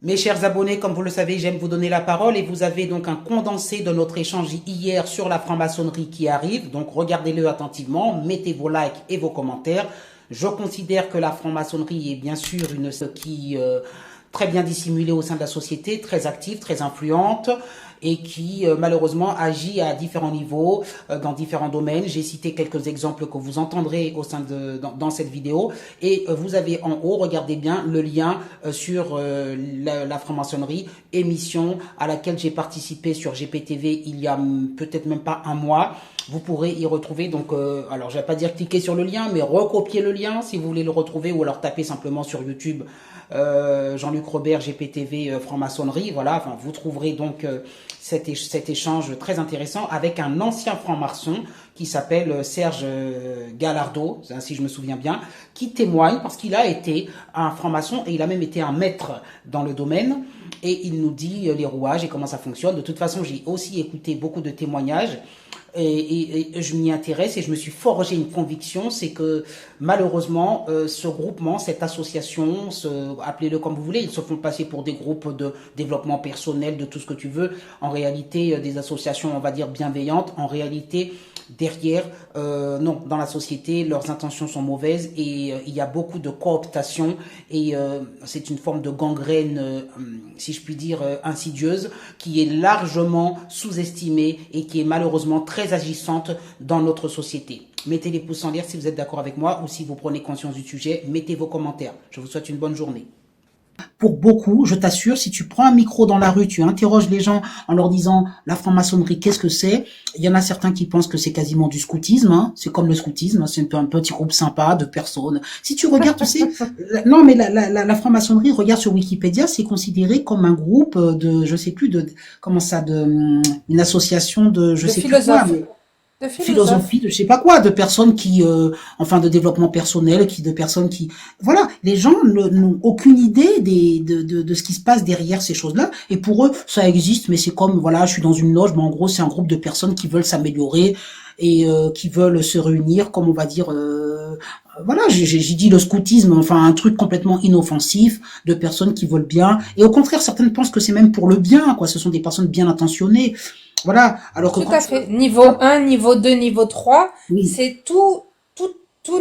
Mes chers abonnés, comme vous le savez, j'aime vous donner la parole et vous avez donc un condensé de notre échange hier sur la franc-maçonnerie qui arrive. Donc regardez-le attentivement, mettez vos likes et vos commentaires. Je considère que la franc-maçonnerie est bien sûr une qui très bien dissimulée au sein de la société, très active, très influente et qui malheureusement agit à différents niveaux, dans différents domaines. J'ai cité quelques exemples que vous entendrez au sein dans cette vidéo. Et vous avez en haut, regardez bien, le lien sur la franc-maçonnerie, émission à laquelle j'ai participé sur GPTV il y a peut-être même pas un mois. Vous pourrez y retrouver, donc, alors je vais pas dire cliquer sur le lien, mais recopier le lien si vous voulez le retrouver, ou alors taper simplement sur YouTube Jean-Luc Robert, GPTV, franc-maçonnerie, voilà, enfin, vous trouverez donc cet échange très intéressant avec un ancien franc-maçon qui s'appelle Serge Gallardo, si je me souviens bien, qui témoigne parce qu'il a été un franc-maçon et il a même été un maître dans le domaine et il nous dit les rouages et comment ça fonctionne. De toute façon, j'ai aussi écouté beaucoup de témoignages et je m'y intéresse et je me suis forgé une conviction, c'est que malheureusement ce groupement, cette association, appelez-le comme vous voulez, ils se font passer pour des groupes de développement personnel, de tout ce que tu veux, en réalité des associations on va dire bienveillantes, en réalité derrière, non, dans la société, leurs intentions sont mauvaises et il y a beaucoup de cooptation et c'est une forme de gangrène, si je puis dire, insidieuse, qui est largement sous-estimée et qui est malheureusement très agissante dans notre société. Mettez les pouces en l'air si vous êtes d'accord avec moi ou si vous prenez conscience du sujet. Mettez vos commentaires. Je vous souhaite une bonne journée. Pour beaucoup, je t'assure, si tu prends un micro dans la rue, tu interroges les gens en leur disant la franc-maçonnerie, qu'est-ce que c'est? Il y en a certains qui pensent que c'est quasiment du scoutisme, hein. C'est comme le scoutisme, hein. C'est un petit groupe sympa de personnes. Si tu regardes, tu sais, non mais la franc-maçonnerie, regarde sur Wikipédia, c'est considéré comme un groupe de, je sais plus de, comment ça, de, une association de, je De sais plus quoi, philosophes. mais De philosophes. philosophie, de je sais pas quoi, de personnes qui, enfin, de développement personnel, de personnes qui, voilà, les gens n'ont aucune idée de ce qui se passe derrière ces choses-là. Et pour eux, ça existe, mais c'est comme, voilà, je suis dans une loge, mais en gros, c'est un groupe de personnes qui veulent s'améliorer et qui veulent se réunir, comme on va dire, voilà, j'ai dit le scoutisme, enfin un truc complètement inoffensif, de personnes qui veulent bien. Et au contraire, certaines pensent que c'est même pour le bien, quoi. Ce sont des personnes bien intentionnées. Voilà. Alors que Tout quand à tu, fait. Niveau 1, niveau 2, niveau 3, oui. c'est tout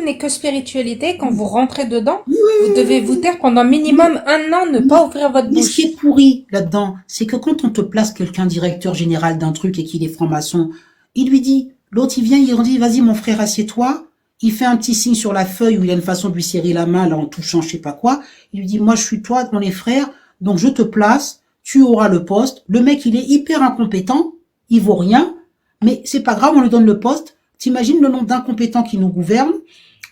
n'est que spiritualité. Quand vous rentrez dedans, Oui, vous devez vous taire pendant oui, minimum un an, ne oui. pas ouvrir votre Mais ce qui est bouche. pourri là-dedans, c'est que quand on te place quelqu'un directeur général d'un truc et qu'il est franc-maçon, il lui dit, l'autre il vient, il dit, vas-y mon frère, assieds-toi. Il fait un petit signe sur la feuille où il y a une façon de lui serrer la main, là, en touchant je sais pas quoi. Il lui dit, moi je suis toi, on est frères, donc je te place, tu auras le poste. Le mec, il est hyper incompétent, il vaut rien, mais c'est pas grave, on lui donne le poste. T'imagines le nombre d'incompétents qui nous gouvernent?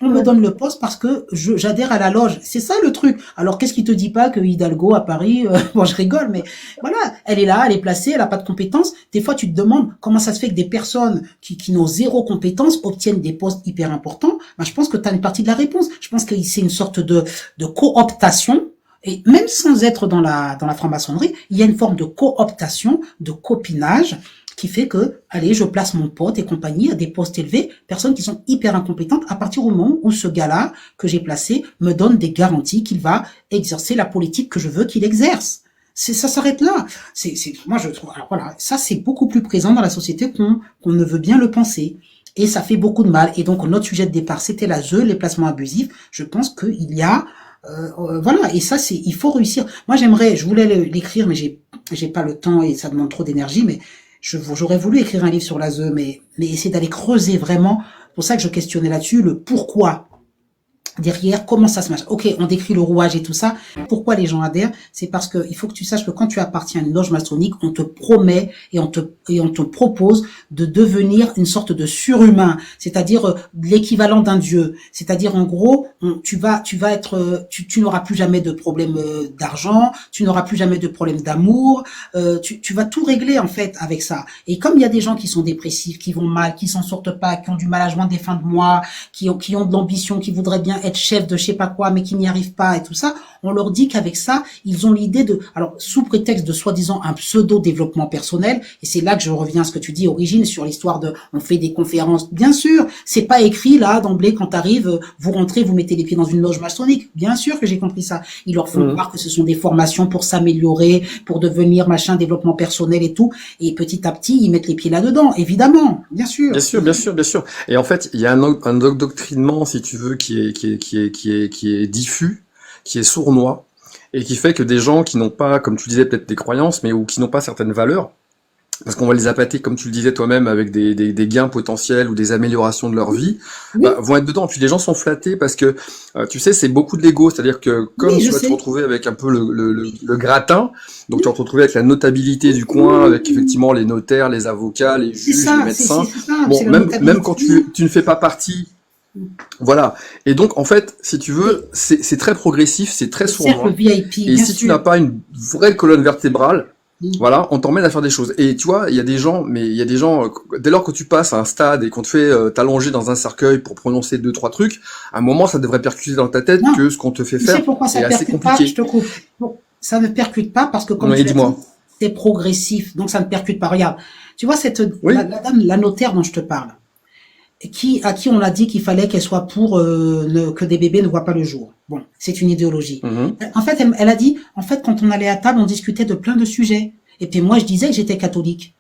On me donne le poste parce que j'adhère à la loge. C'est ça le truc. Alors qu'est-ce qui te dit pas que Hidalgo à Paris, bon je rigole, mais voilà, elle est là, elle est placée, elle a pas de compétences. Des fois tu te demandes comment ça se fait que des personnes qui n'ont zéro compétence obtiennent des postes hyper importants. Ben, je pense que tu as une partie de la réponse. Je pense que c'est une sorte de cooptation. Et même sans être dans la franc-maçonnerie, il y a une forme de cooptation, de copinage, qui fait que, allez, je place mon pote et compagnie à des postes élevés, personnes qui sont hyper incompétentes, à partir du moment où ce gars-là, que j'ai placé, me donne des garanties qu'il va exercer la politique que je veux qu'il exerce. Ça s'arrête là. Moi, je trouve, alors voilà, ça, c'est beaucoup plus présent dans la société qu'on ne veut bien le penser. Et ça fait beaucoup de mal. Et donc, notre sujet de départ, c'était les placements abusifs. Je pense qu'il y a, voilà, et ça, il faut réussir. Moi, je voulais l'écrire, mais j'ai pas le temps et ça demande trop d'énergie, mais j'aurais voulu écrire un livre sur l'ASE, mais essayer d'aller creuser vraiment. C'est pour ça que je questionnais là-dessus le pourquoi derrière, comment ça se marche. Ok, on décrit le rouage et tout ça. Pourquoi les gens adhèrent? C'est parce que il faut que tu saches que quand tu appartiens à une loge maçonnique, on te promet et on te propose de devenir une sorte de surhumain, c'est-à-dire l'équivalent d'un dieu. C'est-à-dire en gros, tu n'auras plus jamais de problème d'argent, tu n'auras plus jamais de problème d'amour, tu vas tout régler en fait avec ça. Et comme il y a des gens qui sont dépressifs, qui vont mal, qui s'en sortent pas, qui ont du mal à joindre des fins de mois, qui ont de l'ambition, qui voudraient bien être chef de je sais pas quoi, mais qui n'y arrivent pas et tout ça, on leur dit qu'avec ça, ils ont l'idée de, alors sous prétexte de soi-disant un pseudo développement personnel, et c'est là que je reviens à ce que tu dis, Origine, sur l'histoire de, on fait des conférences. Bien sûr, c'est pas écrit là d'emblée quand t'arrives, vous rentrez, vous mettez les pieds dans une loge maçonnique. Bien sûr que j'ai compris ça. Ils leur font croire que ce sont des formations pour s'améliorer, pour devenir machin développement personnel et tout, et petit à petit ils mettent les pieds là-dedans. Évidemment, bien sûr. Bien sûr, bien sûr, bien sûr. Et en fait, il y a un endoctrinement, si tu veux, qui est diffus, qui est sournois, et qui fait que des gens qui n'ont pas, comme tu disais, peut-être des croyances, mais ou qui n'ont pas certaines valeurs, parce qu'on va les appâter, comme tu le disais toi-même, avec des gains potentiels ou des améliorations de leur vie, Oui, vont être dedans. Puis les gens sont flattés parce que, tu sais, c'est beaucoup de l'ego, c'est-à-dire que comme oui, tu je vas te sais. retrouver avec un peu le gratin, donc tu vas te retrouver avec la notabilité du coin, avec effectivement les notaires, les avocats, les C'est juges, les ça, médecins. c'est ça, Bon, c'est la même quand notabilité. tu ne fais pas partie, voilà. Et donc, en fait, si tu veux, c'est très progressif, c'est très Le cercle sournois. VIP, Et bien si tu n'as sûr. pas une vraie colonne vertébrale, Mm. voilà, on t'emmène à faire des choses. Et tu vois, il y a des gens, dès lors que tu passes à un stade et qu'on te fait t'allonger dans un cercueil pour prononcer deux, trois trucs, à un moment, ça devrait percuter dans ta tête Non, que ce qu'on te fait tu sais faire pourquoi ça est ne assez percute pas? Je compliqué. te coupe. Bon, ça ne percute pas parce que, comme Oui, tu l'as dit, dis-moi. c'est progressif, donc ça ne percute pas. Regarde, tu vois Oui. la dame, la notaire dont je te parle, à qui on a dit qu'il fallait qu'elle soit pour que des bébés ne voient pas le jour. Bon, c'est une idéologie. Mhm. En fait, elle a dit, en fait, quand on allait à table, on discutait de plein de sujets. Et puis moi, je disais que j'étais catholique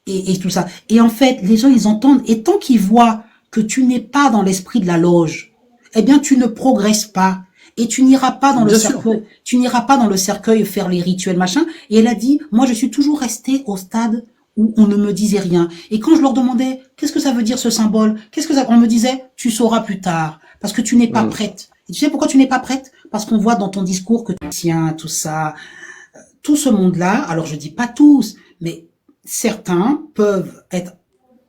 et tout ça. Et en fait, les gens, ils entendent. Et tant qu'ils voient que tu n'es pas dans l'esprit de la loge, eh bien, tu ne progresses pas. Et tu n'iras pas dans le Bien sûr. cercueil. Tu n'iras pas dans le cercueil faire les rituels, machin. Et elle a dit, moi, je suis toujours restée au stade où on ne me disait rien. Et quand je leur demandais, qu'est-ce que ça veut dire ce symbole? Qu'est-ce que ça, on me disait, tu sauras plus tard. Parce que tu n'es pas Mhm. prête. Et tu sais pourquoi tu n'es pas prête? Parce qu'on voit dans ton discours que tu tiens, tout ça. Tout ce monde-là, alors je dis pas tous, mais certains peuvent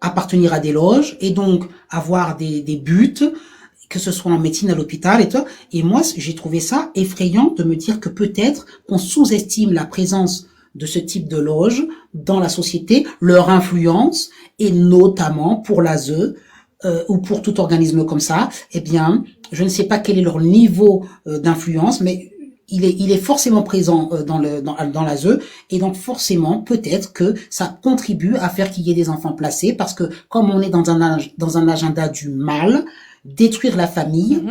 appartenir à des loges et donc avoir des buts, que ce soit en médecine à l'hôpital et tout. Et moi, j'ai trouvé ça effrayant de me dire que peut-être qu'on sous-estime la présence de ce type de loge dans la société, leur influence, et notamment pour l'ASE, ou pour tout organisme comme ça, eh bien, je ne sais pas quel est leur niveau d'influence, mais il est forcément présent dans l'ASE, et donc forcément, peut-être que ça contribue à faire qu'il y ait des enfants placés, parce que comme on est dans un agenda du mal, détruire la famille,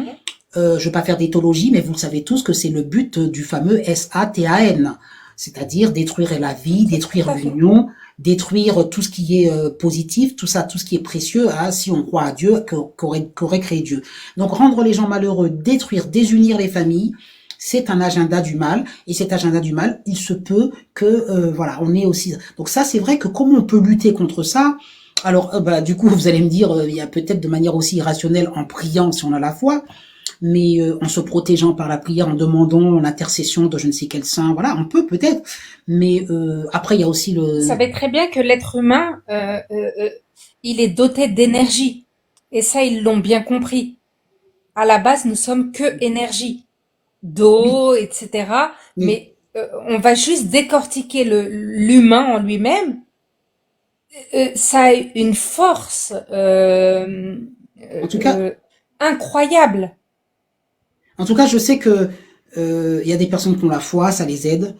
je vais pas faire d'éthologie, mais vous le savez tous que c'est le but du fameux SATAN, c'est-à-dire détruire la vie, Tout détruire à fait. l'union, détruire tout ce qui est positif, tout ça, tout ce qui est précieux, hein, si on croit à Dieu, qu'aurait créé Dieu. Donc rendre les gens malheureux, détruire, désunir les familles, c'est un agenda du mal, et cet agenda du mal, il se peut que voilà, on est aussi. Donc ça, c'est vrai que comment on peut lutter contre ça? Alors, bah, du coup, vous allez me dire, il y a peut-être de manière aussi irrationnelle en priant si on a la foi, mais en se protégeant par la prière, en demandant l'intercession de je ne sais quel saint, voilà, on peut peut-être, mais après il y a aussi Vous le, savez très bien que l'être humain, il est doté d'énergie. Et ça, ils l'ont bien compris. À la base, nous sommes que énergie, oui, d'eau, etc. oui. Mais on va juste décortiquer l'humain en lui-même. Ça a une force En tout cas, incroyable. en tout cas, je sais que il y a des personnes qui ont la foi, ça les aide,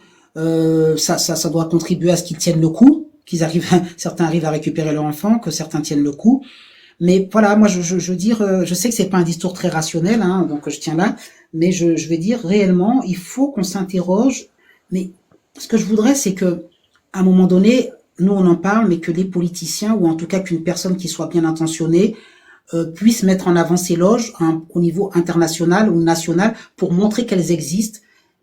ça doit contribuer à ce qu'ils tiennent le coup, qu'ils arrivent, certains arrivent à récupérer leur enfant, que certains tiennent le coup. Mais voilà, moi, je veux dire, je sais que c'est pas un discours très rationnel, hein, donc je tiens là, mais je vais dire réellement, il faut qu'on s'interroge. Mais ce que je voudrais, c'est que, à un moment donné, nous on en parle, mais que les politiciens, ou en tout cas qu'une personne qui soit bien intentionnée, puisse mettre en avant ces loges au niveau international ou national pour montrer qu'elles existent.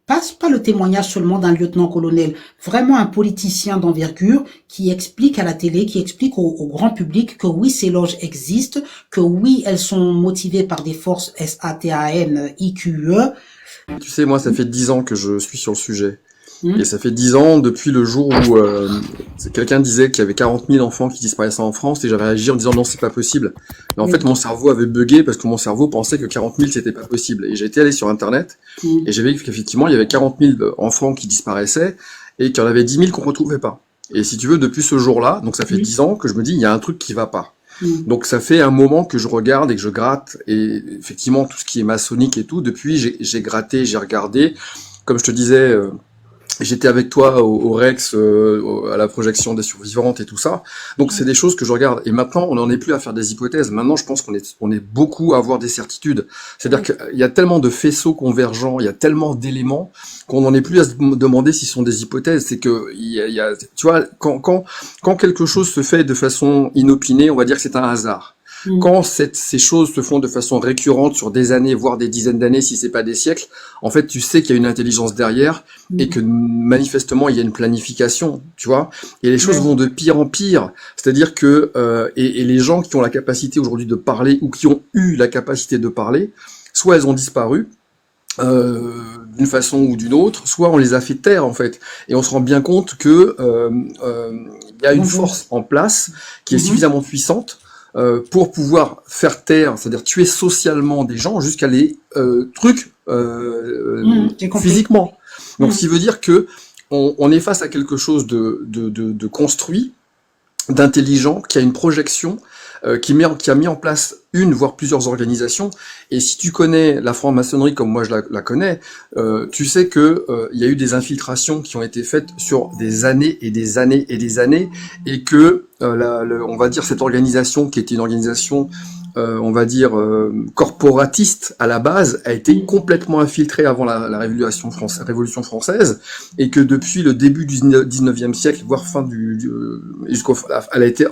Pas le témoignage seulement d'un lieutenant-colonel, vraiment un politicien d'envergure qui explique à la télé, qui explique au grand public que oui, ces loges existent, que oui, elles sont motivées par des forces SATAN, IQE. Tu sais, moi, ça fait 10 ans que je suis sur le sujet. Et Hum, ça fait 10 ans depuis le jour où quelqu'un disait qu'il y avait 40 000 enfants qui disparaissaient en France, et j'avais réagi en disant non, c'est pas possible. Mais en oui, fait, mon cerveau avait bugué parce que mon cerveau pensait que 40 000 c'était pas possible. Et j'ai été allé sur Internet et hum, j'ai vu qu'effectivement il y avait 40 000 enfants qui disparaissaient et qu'il y en avait 10 000 qu'on retrouvait pas. Et si tu veux, depuis ce jour-là, donc ça fait hum, 10 ans que je me dis il y a un truc qui va pas. Mm. Donc ça fait un moment que je regarde et que je gratte, et effectivement tout ce qui est maçonnique et tout, depuis j'ai gratté, j'ai regardé, comme je te disais, j'étais avec toi au Rex, à la projection des survivantes et tout ça. Donc c'est des choses que je regarde. Et maintenant, on n'en est plus à faire des hypothèses. Maintenant, je pense qu'on est beaucoup à avoir des certitudes. C'est-à-dire qu'il y a tellement de faisceaux convergents, il y a tellement d'éléments qu'on n'en est plus à se demander si ce sont des hypothèses. C'est que tu vois, quand quelque chose se fait de façon inopinée, on va dire que c'est un hasard. Quand ces choses se font de façon récurrente sur des années, voire des dizaines d'années, si c'est pas des siècles, en fait, tu sais qu'il y a une intelligence derrière et que manifestement il y a une planification, tu vois. Et les choses vont de pire en pire. C'est-à-dire que et les gens qui ont la capacité aujourd'hui de parler ou qui ont eu la capacité de parler, soit elles ont disparu. D'une façon ou d'une autre, soit on les a fait taire en fait, et on se rend bien compte que il y a une force en place qui est suffisamment puissante pour pouvoir faire taire, c'est-à-dire tuer socialement des gens jusqu'à les physiquement. Donc, ce qui veut dire que on est face à quelque chose de construit, d'intelligent, qui a une projection, qui a mis en place une voire plusieurs organisations. Et si tu connais la franc-maçonnerie comme moi je la connais, tu sais que il y a eu des infiltrations qui ont été faites sur des années et des années et des années, et que on va dire cette organisation qui était une organisation on va dire corporatiste à la base, a été complètement infiltrée avant la Révolution française, et que depuis le début du 19e siècle, voire fin elle a été...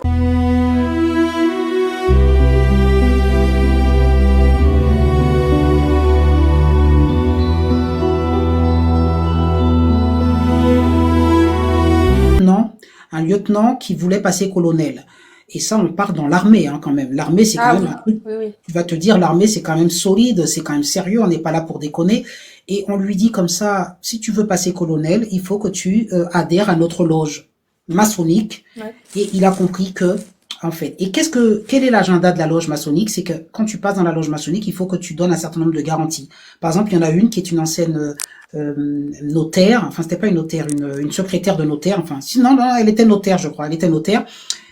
Un lieutenant qui voulait passer colonel. Et ça, on part dans l'armée, hein, quand même. L'armée, c'est quand même un truc. Oui. Tu vas te dire, l'armée, c'est quand même solide, c'est quand même sérieux, on n'est pas là pour déconner. Et on lui dit comme ça, si tu veux passer colonel, il faut que tu adhères à notre loge maçonnique. Ouais. Et il a compris que, en fait, et quel est l'agenda de la loge maçonnique? C'est que quand tu passes dans la loge maçonnique, il faut que tu donnes un certain nombre de garanties. Par exemple, il y en a une qui est une ancienne notaire, enfin c'était pas une notaire, une secrétaire de notaire, enfin sinon non, elle était notaire, je crois, elle était notaire,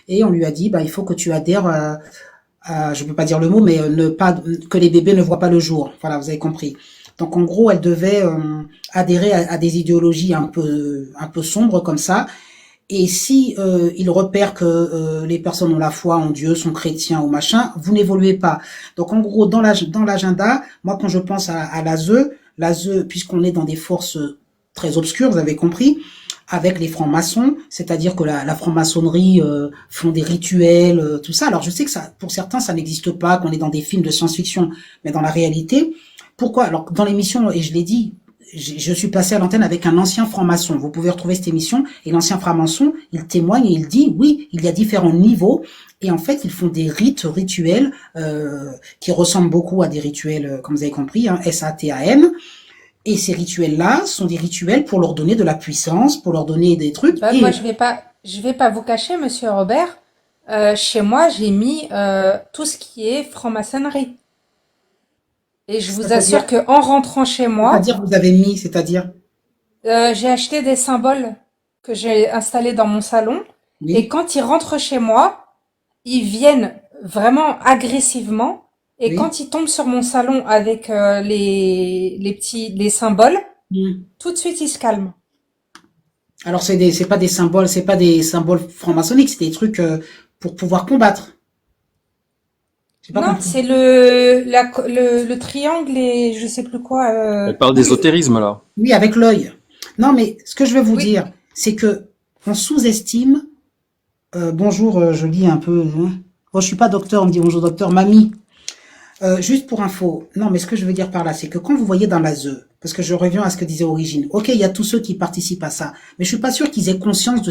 et on lui a dit il faut que tu adhères je peux pas dire le mot, mais que les bébés ne voient pas le jour. Voilà, vous avez compris. Donc en gros, elle devait adhérer à des idéologies un peu sombres comme ça. Et si il repère que les personnes ont la foi en Dieu, sont chrétiens ou machin, vous n'évoluez pas. Donc en gros, dans l'agenda, moi quand je pense à l'ASE, puisqu'on est dans des forces très obscures, vous avez compris, avec les francs-maçons, c'est-à-dire que la franc-maçonnerie font des rituels, tout ça. Alors je sais que ça, pour certains, ça n'existe pas, qu'on est dans des films de science-fiction, mais dans la réalité, pourquoi? Alors dans l'émission, et je l'ai dit, je suis passé à l'antenne avec un ancien franc-maçon. Vous pouvez retrouver cette émission, et l'ancien franc-maçon, il témoigne et il dit, oui, il y a différents niveaux, et en fait, ils font des rituels qui ressemblent beaucoup à des rituels, comme vous avez compris, hein, SATAN. Et ces rituels-là sont des rituels pour leur donner de la puissance, pour leur donner des trucs. Moi, je vais pas vous cacher, Monsieur Robert. Chez moi, j'ai mis tout ce qui est franc-maçonnerie. Et je vous assure que en rentrant chez moi, c'est-à-dire vous avez mis, c'est-à-dire j'ai acheté des symboles que j'ai installés dans mon salon. Oui. Et quand ils rentrent chez moi, ils viennent vraiment agressivement. Et quand ils tombent sur mon salon avec les symboles, tout de suite ils se calment. Alors c'est pas des symboles franc-maçonniques, c'est des trucs pour pouvoir combattre. Non, c'est le triangle et je sais plus quoi. Elle parle d'ésotérisme là. Oui, avec l'œil. Non, mais ce que je veux vous dire, c'est que on sous-estime. Bonjour, je lis un peu. Hein. Oh, je suis pas docteur, on me dit bonjour docteur, mamie. Juste pour info, non, mais ce que je veux dire par là, c'est que quand vous voyez dans l'ASE, parce que je reviens à ce que disait Origine, ok, il y a tous ceux qui participent à ça, mais je suis pas sûr qu'ils aient conscience de